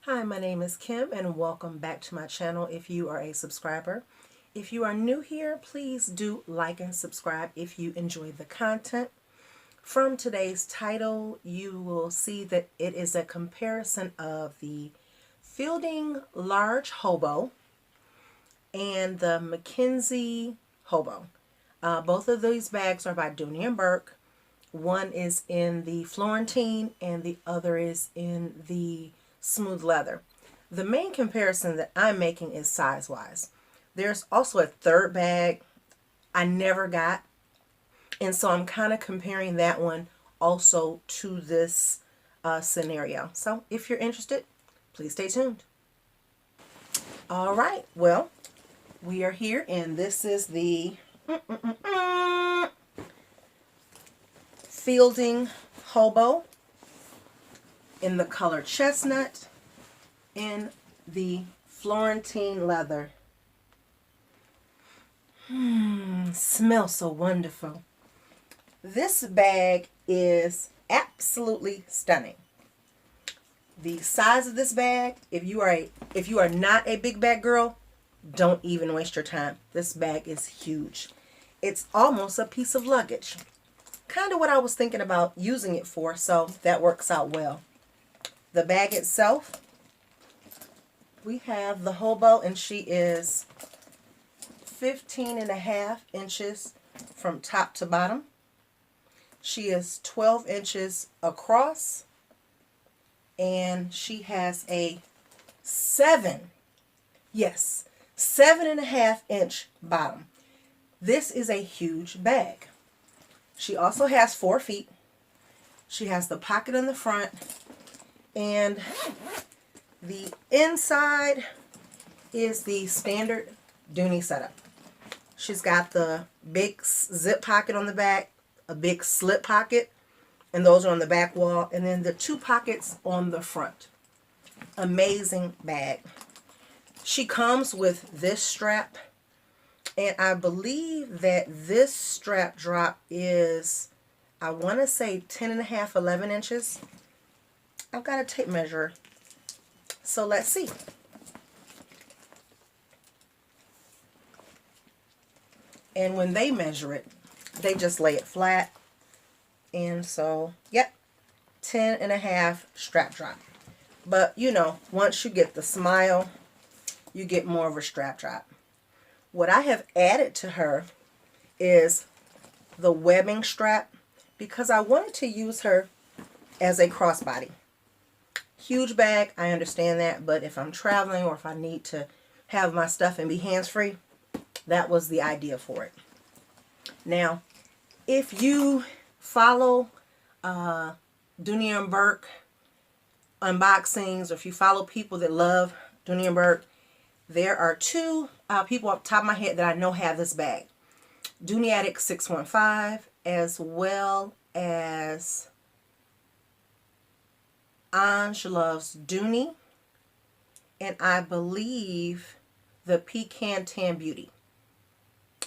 Hi, my name is Kim and welcome back to my channel if you are a subscriber. If you are new here, please do like and subscribe if you enjoy the content. From today's title, you will see that it is a comparison of the Fielding Large Hobo and the McKenzie Hobo. Both of these bags are by Dooney Bourke. One is in the Florentine and the other is in the smooth leather. The main comparison that I'm making is size-wise. There's also a third bag I never got, and so I'm kind of comparing that one also to this scenario. So if you're interested, please stay tuned. All right, well, we are here, and this is the Fielding Hobo in the color chestnut in the Florentine leather. Smells so wonderful. This bag is absolutely stunning. The size of this bag, if you are not a big bag girl, don't even waste your time. This bag is huge. It's almost a piece of luggage. Kind of what I was thinking about using it for, so that works out well. The bag itself, we have the Hobo, and she is 15.5 inches from top to bottom. She is 12 inches across, and she has a 7.5 inch bottom. This is a huge bag. She also has 4 feet. She has the pocket in the front, and the inside is the standard Dooney setup. She's got the big zip pocket on the back, a big slip pocket, and those are on the back wall, and then the 2 pockets on the front. Amazing bag. She comes with this strap, and I believe that this strap drop is, I want to say 10.5, 11 inches. I've got a tape measure, so let's see. And when they measure it, they just lay it flat. And so, yep, 10.5 strap drop. But, you know, once you get the smile, you get more of a strap drop. What I have added to her is the webbing strap because I wanted to use her as a crossbody. Huge bag, I understand that, but if I'm traveling or if I need to have my stuff and be hands-free, that was the idea for it. Now, if you follow Dooney Bourke unboxings, or if you follow people that love Dooney Bourke, there are 2 people off the top of my head that I know have this bag. Dooney Addict 615, as well as Ange Loves Dooney, and I believe the Pecan Tan Beauty.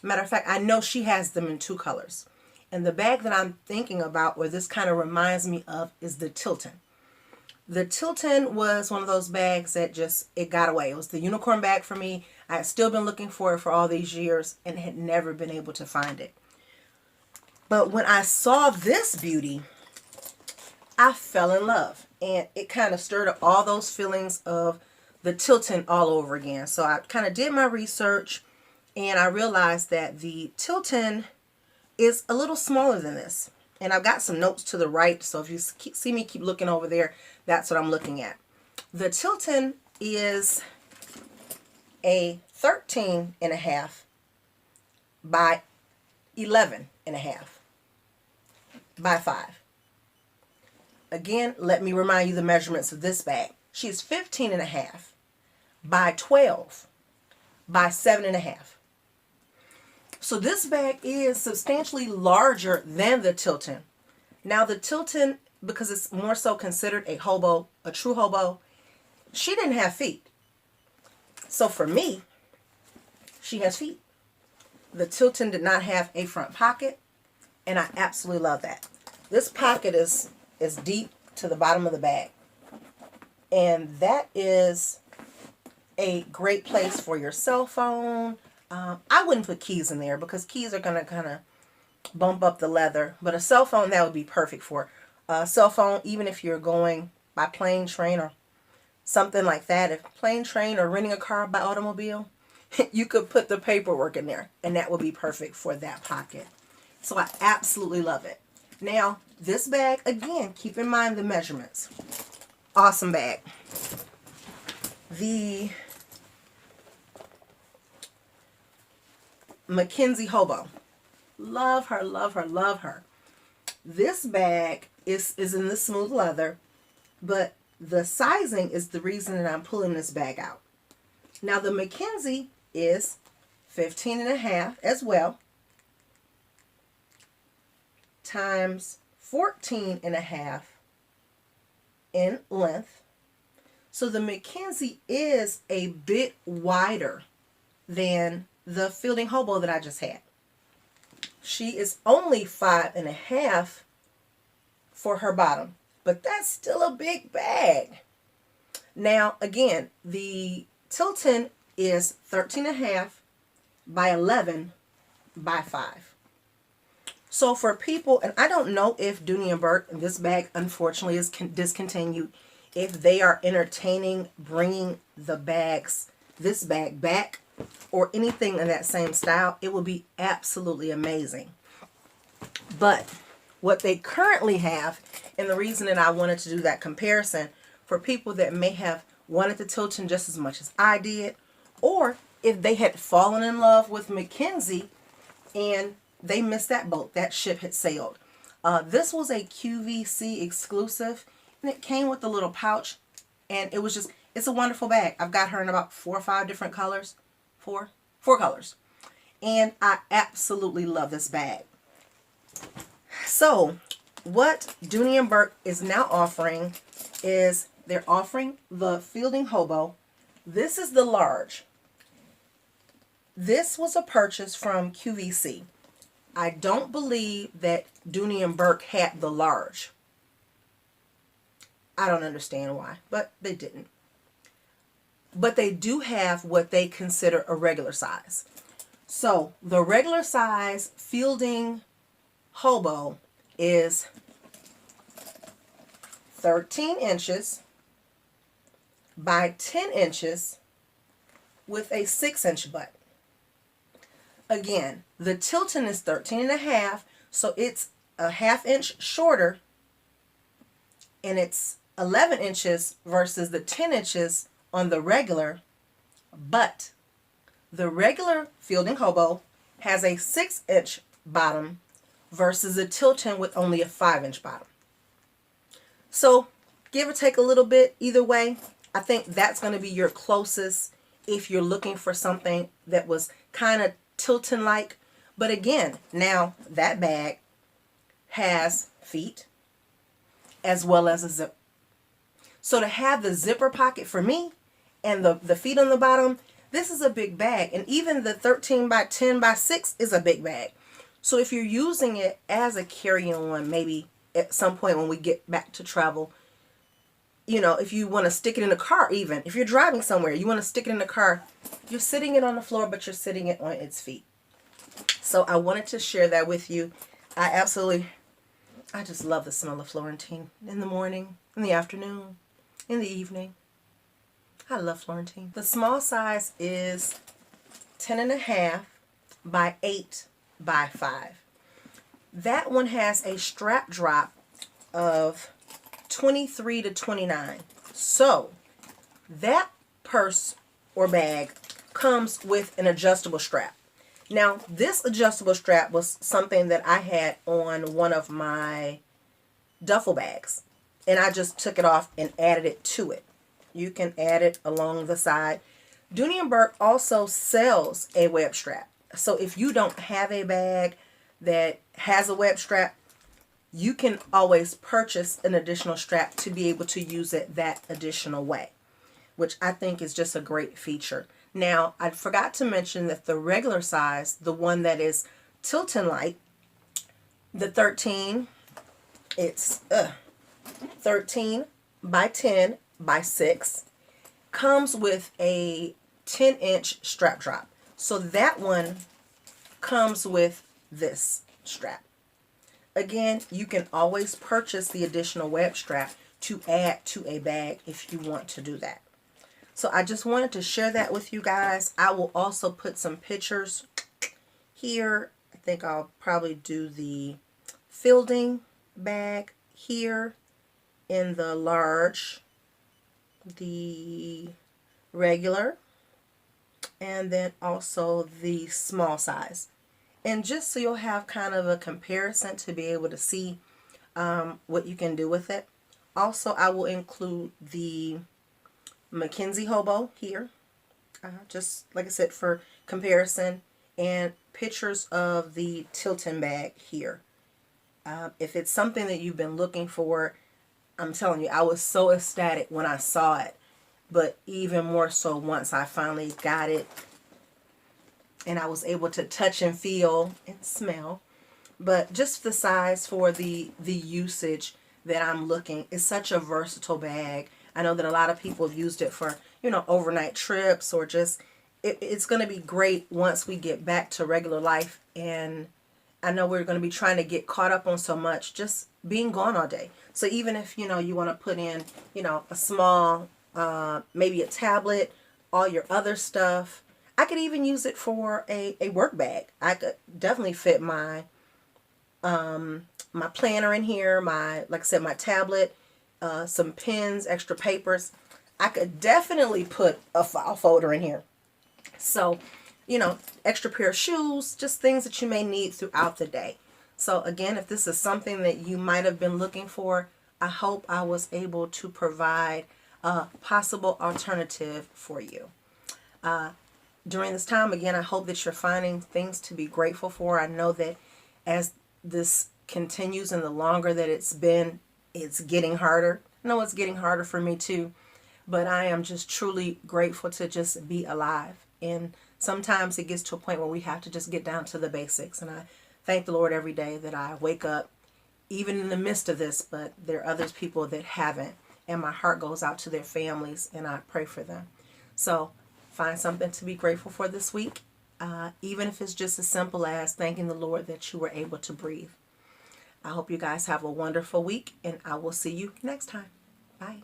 Matter of fact, I know she has them in 2 colors. And the bag that I'm thinking about, or this kind of reminds me of, is the Tilton. The Tilton was one of those bags that it got away. It was the unicorn bag for me. I had still been looking for it for all these years and had never been able to find it. But when I saw this beauty, I fell in love. And it kind of stirred up all those feelings of the Tilton all over again. So I kind of did my research, and I realized that the Tilton is a little smaller than this. And I've got some notes to the right, so if you see me keep looking over there, that's what I'm looking at. The Tilton is a 13.5 by 11.5 by 5. Again, let me remind you the measurements of this bag. She's 15.5 by 12 by 7.5. So this bag is substantially larger than the Tilton. Now the Tilton, because it's more so considered a hobo, a true hobo, she didn't have feet. So for me, she has feet. The Tilton did not have a front pocket, and I absolutely love that. This pocket is deep to the bottom of the bag. And that is a great place for your cell phone. I wouldn't put keys in there because keys are going to kind of bump up the leather. But a cell phone, that would be perfect for. A cell phone, even if you're going by plane, train, or something like that. If plane, train, or renting a car by automobile, you could put the paperwork in there. And that would be perfect for that pocket. So I absolutely love it. Now, this bag, again, keep in mind the measurements. Awesome bag. The McKenzie Hobo. Love her, love her, love her. This bag is in the smooth leather, but the sizing is the reason that I'm pulling this bag out. Now, the McKenzie is 15.5 as well, times 14.5 in length. So the McKenzie is a bit wider than the Fielding Hobo that I just had. She is only 5.5 for her bottom, but that's still a big bag. Now, again, the Tilton is 13.5 by 11 by 5. So for people, and I don't know if Dooney Bourke, and this bag unfortunately is discontinued, if they are entertaining bringing the bags, this bag back, or anything in that same style, it would be absolutely amazing. But what they currently have, and the reason that I wanted to do that comparison for people that may have wanted the Tilton just as much as I did, or if they had fallen in love with McKenzie and they missed that boat, that ship had sailed. This was a QVC exclusive, and it came with a little pouch, and it was just, it's a wonderful bag. I've got her in about 4 or 5 different colors. Four colors. And I absolutely love this bag. So, what Dooney Bourke is now offering is they're offering the Fielding Hobo. This is the large. This was a purchase from QVC. I don't believe that Dooney Bourke had the large. I don't understand why, but they didn't. But they do have what they consider a regular size. So the regular size Fielding Hobo is 13 inches by 10 inches with a 6-inch butt. Again, the Tilton is 13.5, so it's a 1/2 inch shorter, and it's 11 inches versus the 10 inches on the regular, but the regular Fielding Hobo has a 6-inch bottom versus a Tilton with only a 5-inch bottom. So give or take a little bit either way. I think that's going to be your closest if you're looking for something that was kind of Tilton-like. But again, now that bag has feet as well as a zip. So to have the zipper pocket for me and the feet on the bottom, this is a big bag. And even the 13 by 10 by 6 is a big bag. So if you're using it as a carry-on, maybe at some point when we get back to travel, you know, if you want to stick it in the car, even if you're driving somewhere, you want to stick it in the car, you're sitting it on the floor, but you're sitting it on its feet. So I wanted to share that with you. I just love the smell of Florentine in the morning, in the afternoon, in the evening. I love Florentine. The small size is 10.5 by 8 by 5. That one has a strap drop of 23 to 29. So that purse or bag comes with an adjustable strap. Now, this adjustable strap was something that I had on one of my duffel bags, and I just took it off and added it to it. You can add it along the side. Dooney Bourke also sells a web strap. So if you don't have a bag that has a web strap, you can always purchase an additional strap to be able to use it that additional way, which I think is just a great feature. Now, I forgot to mention that the regular size, the one that is Tilton-like, the 13, it's 13 by 10 by 6. Comes with a 10-inch strap drop. So that one comes with this strap. Again, you can always purchase the additional web strap to add to a bag if you want to do that. So I just wanted to share that with you guys. I will also put some pictures here. I think I'll probably do the fielding bag here in the large, the regular, and then also the small size. And just so you'll have kind of a comparison to be able to see what you can do with it. Also, I will include the McKenzie Hobo here, just like I said, for comparison, and pictures of the Tilton bag here. If it's something that you've been looking for, I'm telling you, I was so ecstatic when I saw it, but even more so once I finally got it and I was able to touch and feel and smell. But just the size for the usage that I'm looking, is such a versatile bag. I know that a lot of people have used it for, you know, overnight trips, or just, it's going to be great once we get back to regular life. And I know we're going to be trying to get caught up on so much, just being gone all day. So even if, you know, you want to put in, you know, a small, maybe a tablet, all your other stuff. I could even use it for a work bag. I could definitely fit my my planner in here, like I said, my tablet, some pens, extra papers. I could definitely put a file folder in here. So, you know, extra pair of shoes, just things that you may need throughout the day. So again, if this is something that you might have been looking for, I hope I was able to provide a possible alternative for you. During this time, again, I hope that you're finding things to be grateful for. I know that as this continues and the longer that it's been, it's getting harder. I know it's getting harder for me too, but I am just truly grateful to just be alive. And sometimes it gets to a point where we have to just get down to the basics. And I thank the Lord every day that I wake up, even in the midst of this, but there are other people that haven't. And my heart goes out to their families and I pray for them. So find something to be grateful for this week, even if it's just as simple as thanking the Lord that you were able to breathe. I hope you guys have a wonderful week, and I will see you next time. Bye.